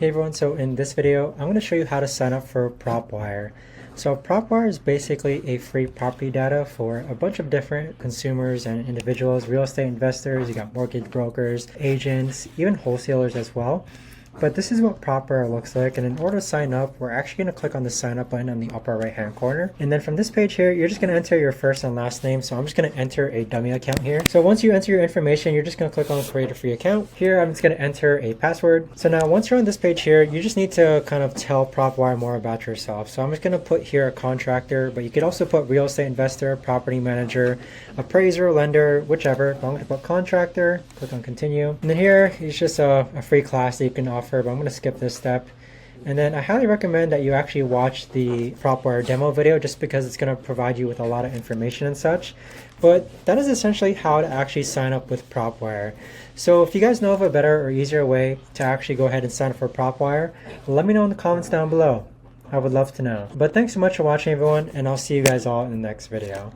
Hey everyone, so in this video, I'm going to show you how to sign up for Propwire. So Propwire is basically a free property data for a bunch of different consumers and individuals, real estate investors, you got mortgage brokers, agents, even wholesalers as well. But this is what Propwire looks like, and in order to sign up, we're actually going to click on the sign up button on the upper right hand corner. And then from this page here, you're just going to enter your first and last name. So I'm just going to enter a dummy account here. So once you enter your information, you're just going to click on create a free account. Here, I'm just going to enter a password. So now once you're on this page here, you just need to kind of tell Propwire more about yourself. So I'm just going to put here a contractor, but you could also put real estate investor, property manager, appraiser, lender, whichever. But I'm going to put contractor, click on continue. And then here is just a free class that you can offer, but I'm going to skip this step. And then I highly recommend that you actually watch the Propwire demo video just because it's going to provide you with a lot of information and such. But that is essentially how to actually sign up with Propwire. So if you guys know of a better or easier way to actually go ahead and sign up for Propwire, let me know in the comments down below. I would love to know. But thanks so much for watching everyone, and I'll see you guys all in the next video.